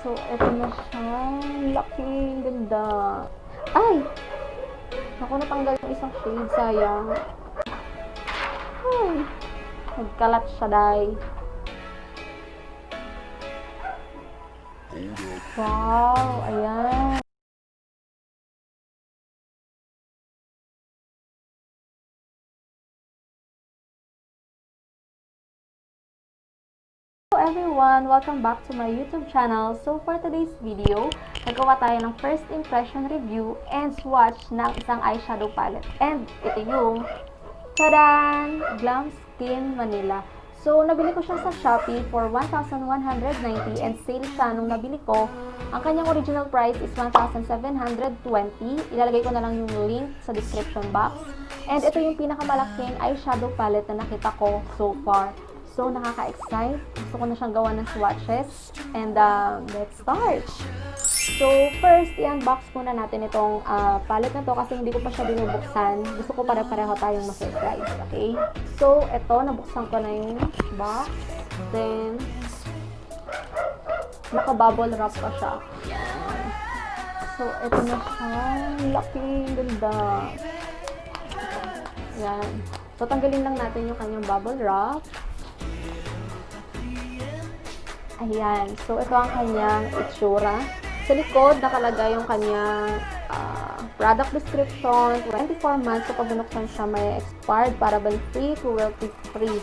So, eto na siya. Laki, ganda. Ay! Ako, natanggal yung isang shade. Sayang. Ay! Nagkalat siya, day. Wow! Ayan. Hello everyone! Welcome back to my YouTube channel. So for today's video, nagawa tayo ng first impression review and swatch ng isang eyeshadow palette. And ito yung tadan! GlamSkin Manila. So nabili ko siya sa Shopee for 1,190 and sale siya nung nabili ko. Ang kanyang original price is 1,720. Ilalagay ko na lang yung link sa description box. And ito yung pinakamalaking eyeshadow palette na nakita ko so far. So, nakaka-excite. Gusto ko na siyang gawa ng swatches. And, let's start! So, first, i-unbox muna natin itong palette na to kasi hindi ko pa siya binubuksan. Gusto ko pare-pareho tayong ma-surprise, okay? So, ito, nabuksan ko na yung box. Then, naka-bubble wrap pa siya. So, ito na siya. Laki, ganda. Yan. So, tanggalin lang natin yung kanyang bubble wrap. Ayan. So, ito ang kanyang itsura. Sa likod, nakalagay yung kanyang product description. 24 months. So, pag binuksan siya, may expired, paraben-free, cruelty-free.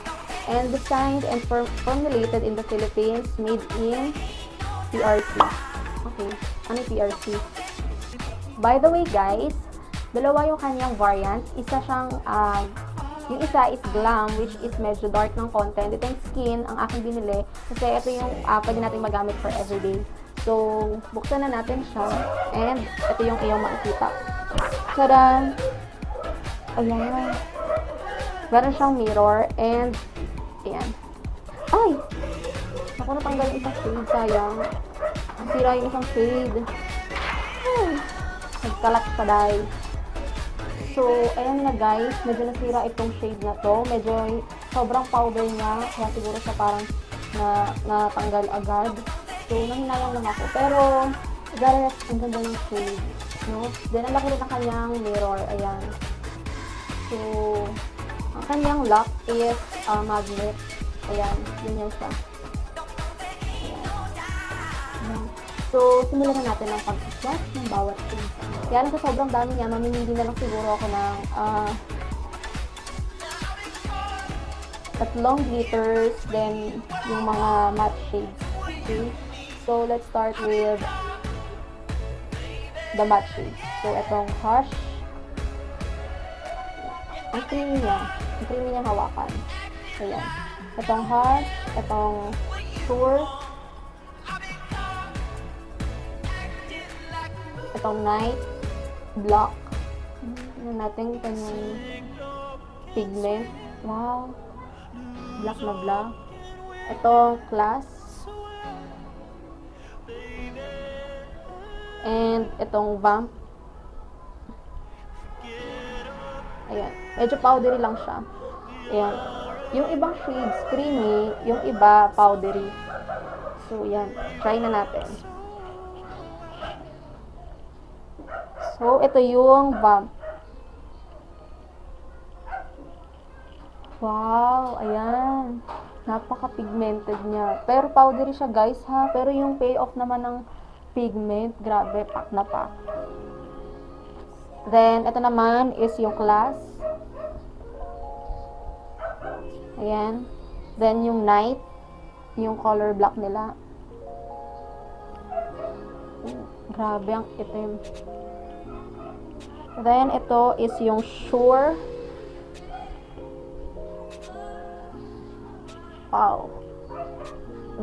And designed and formulated in the Philippines, made in PRC. Okay. Ano yung PRC? By the way, guys, dalawa yung kanyang variant. Isa siyang yung isa is glam, which is medyo dark ng content. Ito yung skin, ang aking binili. Kasi ito yung pwede natin magamit for everyday. So, buksan na natin siya. And, ito yung iyong makikita. Tadaan! Ayan. Meron siyang mirror. And, ayan. Ay! Ako, natanggal yung isang shade. Sayang. Sira yung isang shade. Ay! Nagkalat pa, day. So, ayan na guys, medyo nasira itong shade na to. Medyo sobrang powder niya, kaya siguro siya parang natanggal agad. So, nanghinayang lang ako. Pero, guys, ang ganda ng shade. No? Then, ang laki rin ang kanyang mirror. Ayan. So, ang kanyang lock is magnet. Ayan, yun yan siya. Ayan. So, simulan na natin ang pag-swatch ng bawat thing. Kaya lang sa sobrang dami niya, mamimili na lang siguro ako ng tatlong glitters, then yung mga matte shades. Okay? So, let's start with the matte shades. So, itong Hush. Ang creamy niya. Ang creamy niya hawakan. Ayan. Itong Hush. Itong Sure. Itong Night. Block. Ano natin kanyang pigment. Wow. Black na black. Itong Class. And itong Vamp. Ayan. Medyo powdery lang siya. Ayan. Yung ibang shades creamy, yung iba powdery. So, yan. Try na natin. So, ito yung Vamp. Wow, ayan. Napaka-pigmented niya. Pero powdery siya, guys, ha. Pero yung payoff naman ng pigment, grabe, pack na pack. Then, ito naman is yung Class. Ayan. Then, yung Night. Yung color black nila. Grabe, ang itim. Then, ito is yung Sure. Wow.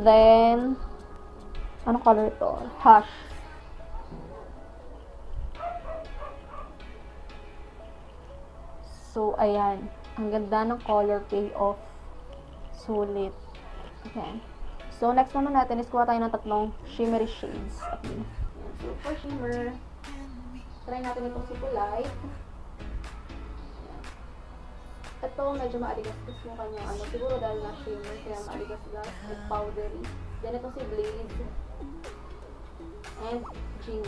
Then, anong color ito? Hush. So, ayan. Ang ganda ng color payoff. Sulit. Okay. So, next naman natin is kuha tayo ng tatlong shimmery shades. Okay. So, for shimmer, try natin itong super light. Ito, medyo maaligas-gas yung kanyang ano. Siguro dahil na shimmer, kaya maaligas-gas. It's powdery. Then, ito si Blaze. and jeans.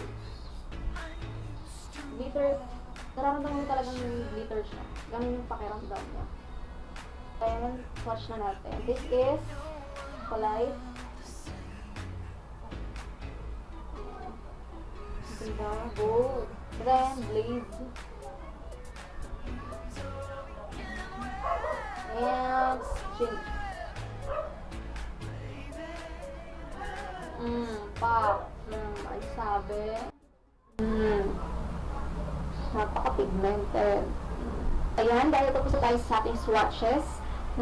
Glitter, nararamdaman mo talagang glitter siya. Ganun yung pakiramdam niya. And swatch na natin. This is polite. Diba? Gold. Then, blaze. And jeans. Pop. Ay sabi. Napaka-pigmented. Ayan, dahil tapos na tayo sa ating swatches.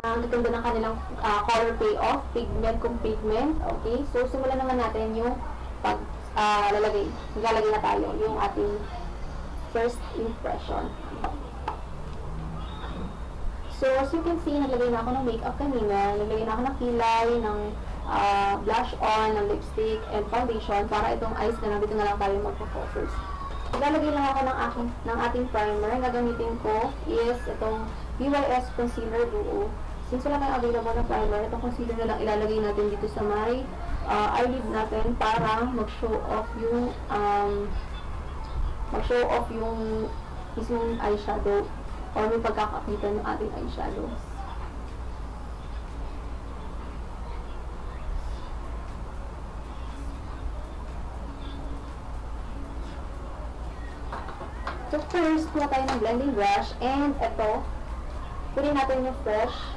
Ang ganda ng kanilang color payoff, pigment kung pigment. Okay, so simulan naman natin yung lalagay. Maglalagay na tayo yung ating first impression. So, as you can see, naglagay na ako ng makeup kanina. Naglagay na ako ng kilay, ng blush on, ng lipstick, and foundation. Para itong eyes na lang, dito na lang tayo magpo-focus. Maglalagay lang ako ng ating primer. Ang gagamitin ko is itong BYS Concealer Duo. Since wala tayong available na primer, itong concealer na lang ilalagay natin dito sa may eyelid natin para mag-show off yung mismong eyeshadow or may pagkakapitan ng ating eyeshadow. So first, kuha tayo ng blending brush and ito, kunin natin yung fresh.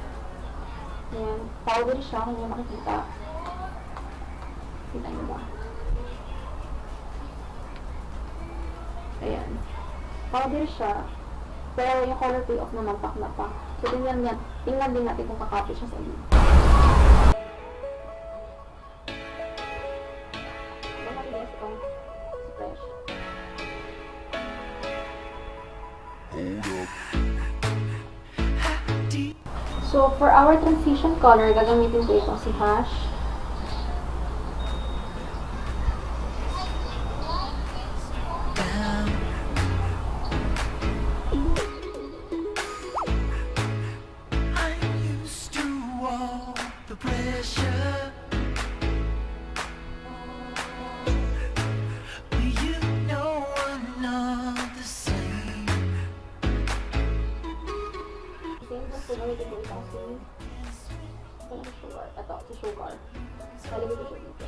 Ayan, powder siya kung yung makikita. Kita nyo ba? Ayan. Powder siya. Pero yung color payoff naman pakla pa. So tingnan din natin kung kakapit siya sa lid. Then natin guys itong fresh. So for our transition color, gagamitin ko itong si Hash. So, gamitin ko itong si sugar. Ito, si sugar. Lalagay ko siya dito.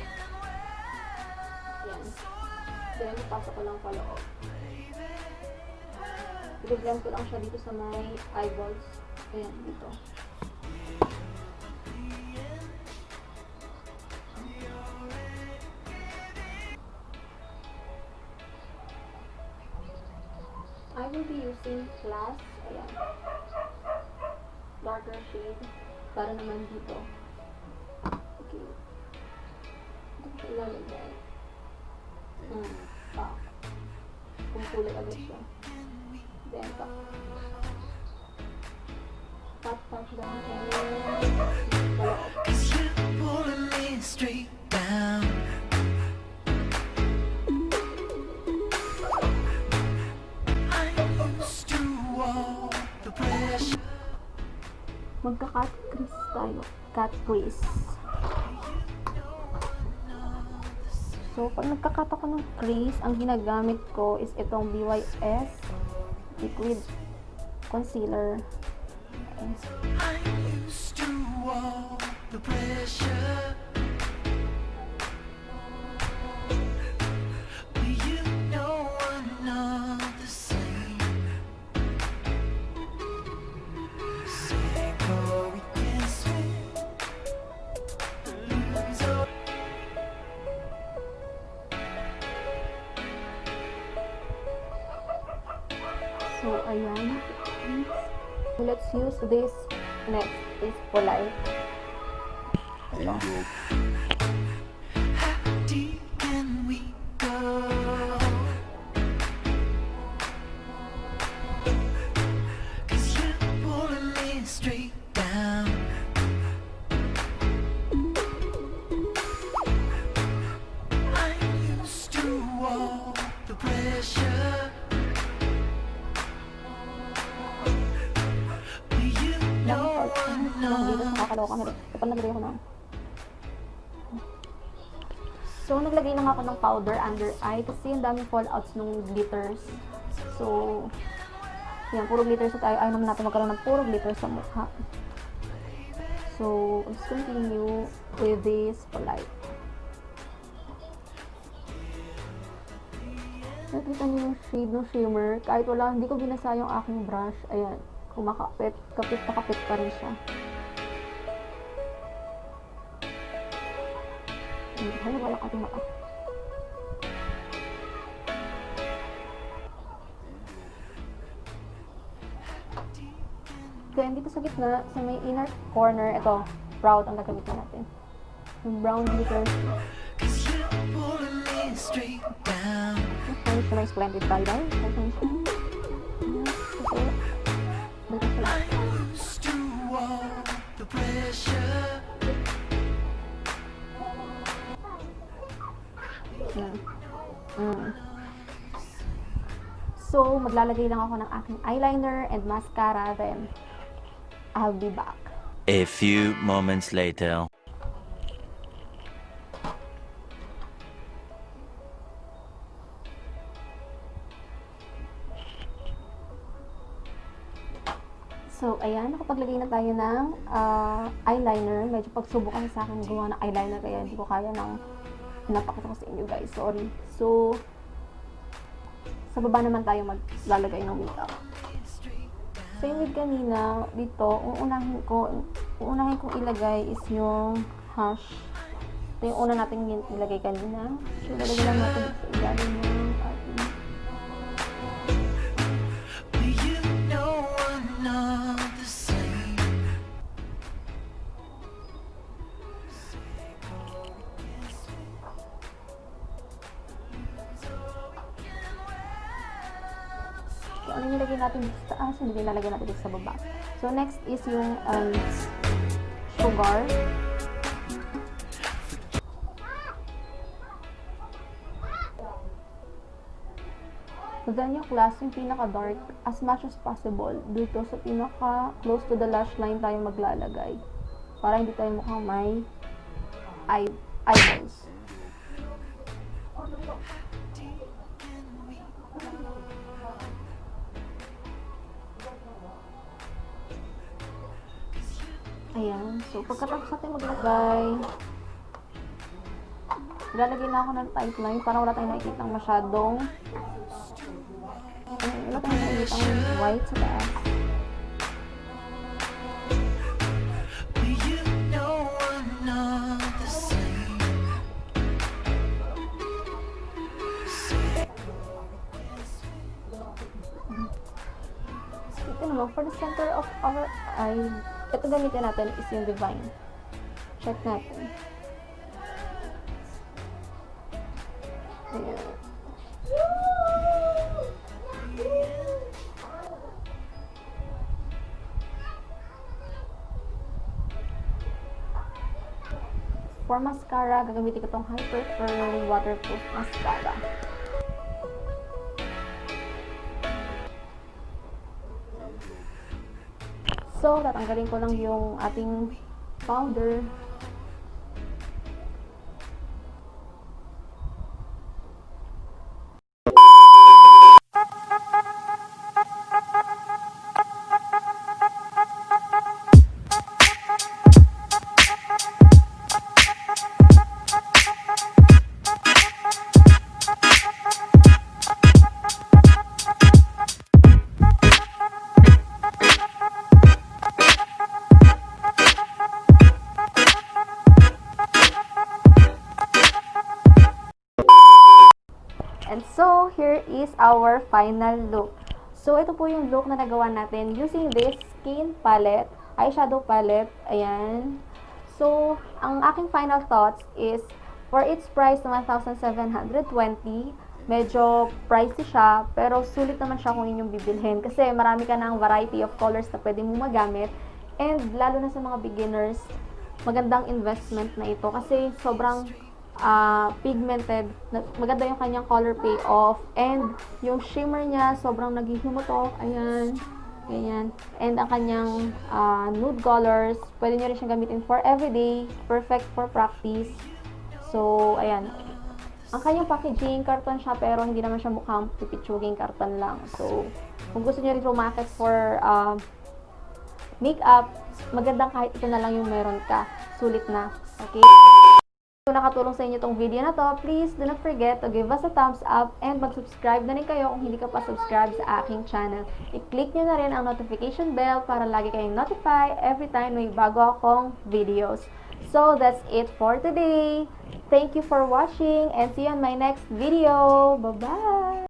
Ayan. Then, pasok ko lang paloob. I-blend ko lang siya dito sa may eyeballs. Ayan, dito. I will be using glass. Ayan. Darker shade para naman dito. Okay. Ito ko ilalagay. Kung kulay agad siya. Then, pat lang. Cause you're pulling me straight down. I used to walk the pressure. Magka-cut crease tayo. Cut crease. So, pag nagka-cut ako ng crease, ang ginagamit ko is itong BYS Liquid Concealer. Okay. I used to walk the pressure. You know I'm not the same. So, ayan. So, let's use this next is polite. Ito. How deep can we go? Cause you're pulling me straight down. I used to walk the pressure. Dito nakakaloka na rin. Kapag naglagay ako ng naglagay lang ako ng powder under eye kasi ang daming fallouts nung glitters. So, yan, puro glitter sa tayo. Ayaw naman natin magkaroon ng puro glitter sa mukha. So, let's continue with this palette. Nakita niyo yung shade ng shimmer. Kahit wala, hindi ko binasa yung aking brush. Ayan, kumakapit. Kapit na kapit pa rin siya. Ayan, wala ka mata. Kaya dito sa gitna, sa may inner corner, ito, brown ang gagamitin natin. Yung brown glitter. Okay, so may splendid color. Okay. So, maglalagay lang ako ng aking eyeliner and mascara, then I'll be back. A few moments later. So, ayan, nakapaglagay na tayo ng eyeliner. Medyo pagsubok kasi sa akin gawa ng eyeliner, kaya hindi ko kaya ng napakita ko sa inyo, guys. Sorry. So, sa baba naman tayo maglalagay ng makeup. Same with kanina, dito, uunahin kong ilagay is yung hash. Ito yung una natin ilagay kanina. So, lalagay lang natin sa ilalim ng ating. Ano yung nilagay natin dito sa taas, hindi nilagay natin dito sa baba. So, next is yung sugar. So, ganyan yung class, yung pinaka-dark, as much as possible. Dito sa pinaka-close to the lash line tayo maglalagay. Para hindi tayo mukhang may eyeballs. Ayan. So, pagkatapos natin maglagay, ilalagay na ako ng tight line para wala tayong nakikita masyadong wala tayong nakikita white sa taas. Ito naman, for the center of our eye, ito gamitin natin is yung Divine. Check natin. Ayan. For mascara, gagamitin ko itong Hyper Curl Waterproof Mascara. So, tatanggalin ko lang yung ating powder. And so, here is our final look. So, ito po yung look na nagawa natin using this skin palette, eyeshadow palette. Ayan. So, ang aking final thoughts is, for its price na 1,720, medyo pricey siya, pero sulit naman siya kung inyong bibilhin. Kasi marami ka ng variety of colors na pwede mo magamit. And lalo na sa mga beginners, magandang investment na ito. Kasi sobrang pigmented, maganda yung kanyang color payoff, and yung shimmer niya sobrang naghihumutok, ayan, ganyan, and ang kanyang nude colors, pwede nyo rin siyang gamitin for everyday, perfect for practice. So, ayan, Ang kanyang packaging, karton siya, pero hindi naman siya mukhang pipitsuging karton lang. So, kung gusto niyo rin rumakit for makeup, magandang kahit ito na lang yung meron ka. Sulit na. Okay? Kung nakatulong sa inyo itong video na to, please do not forget to give us a thumbs up and mag-subscribe na rin kayo kung hindi ka pa subscribe sa aking channel. I-click nyo na rin ang notification bell para lagi kayong notify every time may bago akong videos. So, that's it for today. Thank you for watching and see you on my next video. Bye-bye!